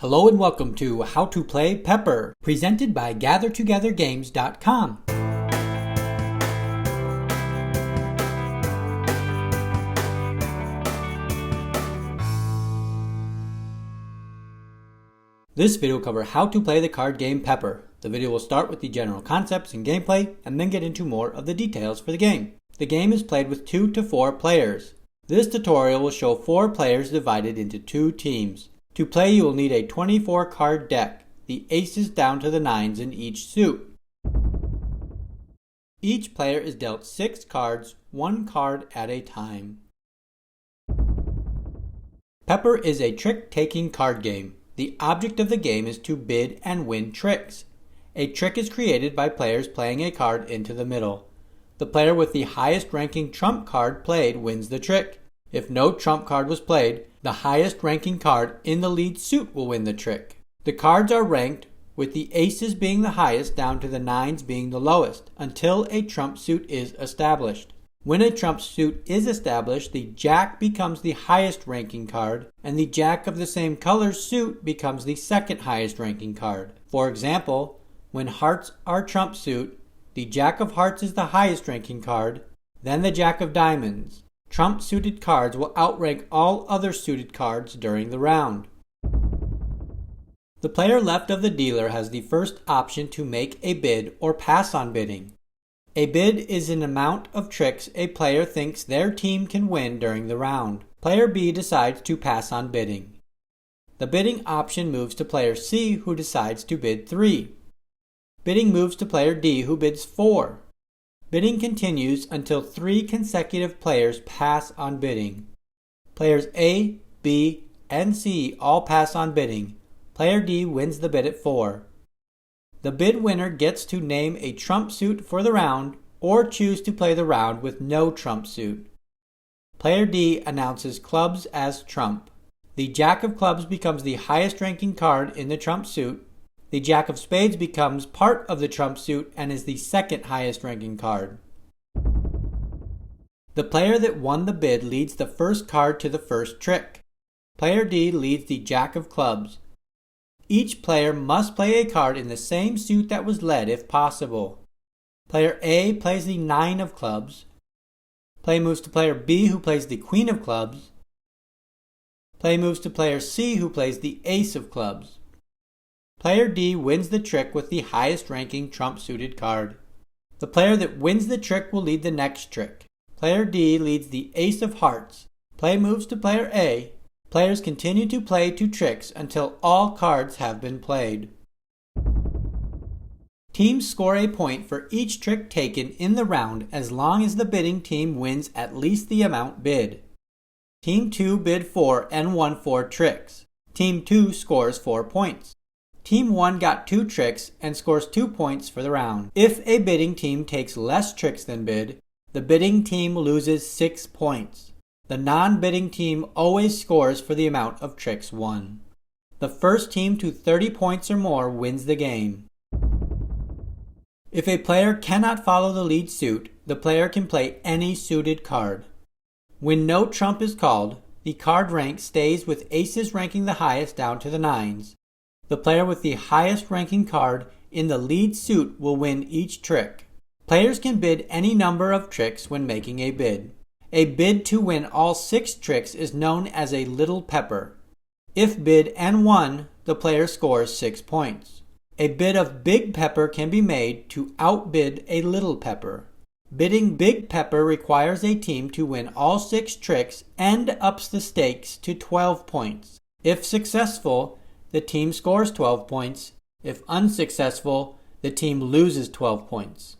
Hello and welcome to How to Play Pepper, presented by GatherTogetherGames.com. This video will cover how to play the card game Pepper. The video will start with the general concepts and gameplay, and then get into more of the details for the game. The game is played with 2 to 4 players. This tutorial will show 4 players divided into 2 teams. To play, you will need a 24 card deck, the aces down to the 9s in each suit. Each player is dealt 6 cards, 1 card at a time. Pepper is a trick-taking card game. The object of the game is to bid and win tricks. A trick is created by players playing a card into the middle. The player with the highest ranking trump card played wins the trick. If no trump card was played, the highest ranking card in the lead suit will win the trick. The cards are ranked, with the aces being the highest down to the 9s being the lowest, until a trump suit is established. When a trump suit is established, the jack becomes the highest ranking card, and the jack of the same color suit becomes the second highest ranking card. For example, when hearts are trump suit, the jack of hearts is the highest ranking card, then the jack of diamonds. Trump suited cards will outrank all other suited cards during the round. The player left of the dealer has the first option to make a bid or pass on bidding. A bid is an amount of tricks a player thinks their team can win during the round. Player B decides to pass on bidding. The bidding option moves to player C, who decides to bid 3. Bidding moves to player D, who bids 4. Bidding continues until 3 consecutive players pass on bidding. Players A, B, and C all pass on bidding. Player D wins the bid at 4. The bid winner gets to name a trump suit for the round or choose to play the round with no trump suit. Player D announces clubs as trump. The jack of clubs becomes the highest ranking card in the trump suit. The jack of spades becomes part of the trump suit and is the second highest ranking card. The player that won the bid leads the first card to the first trick. Player D leads the jack of clubs. Each player must play a card in the same suit that was led if possible. Player A plays the 9 of clubs. Play moves to player B, who plays the queen of clubs. Play moves to player C, who plays the ace of clubs. Player D wins the trick with the highest ranking trump suited card. The player that wins the trick will lead the next trick. Player D leads the ace of hearts. Play moves to player A. Players continue to play 2 tricks until all cards have been played. Teams score a point for each trick taken in the round as long as the bidding team wins at least the amount bid. Team 2 bid 4 and won 4 tricks. Team 2 scores 4 points. Team 1 got 2 tricks and scores 2 points for the round. If a bidding team takes less tricks than bid, the bidding team loses 6 points. The non-bidding team always scores for the amount of tricks won. The first team to 30 points or more wins the game. If a player cannot follow the lead suit, the player can play any suited card. When no trump is called, the card rank stays with aces ranking the highest down to the 9s. The player with the highest ranking card in the lead suit will win each trick. Players can bid any number of tricks when making a bid. A bid to win all 6 tricks is known as a little pepper. If bid and won, the player scores 6 points. A bid of big pepper can be made to outbid a little pepper. Bidding big pepper requires a team to win all 6 tricks and ups the stakes to 12 points. If successful, the team scores 12 points. If unsuccessful, the team loses 12 points.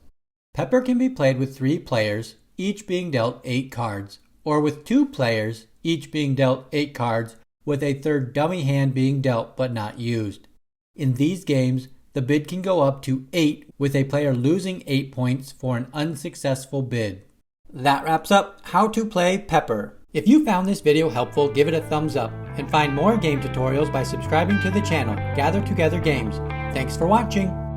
Pepper can be played with 3 players, each being dealt 8 cards, or with 2 players, each being dealt 8 cards, with a third dummy hand being dealt but not used. In these games, the bid can go up to 8, with a player losing 8 points for an unsuccessful bid. That wraps up How to Play Pepper. If you found this video helpful, give it a thumbs up, and find more game tutorials by subscribing to the channel, Gather Together Games. Thanks for watching!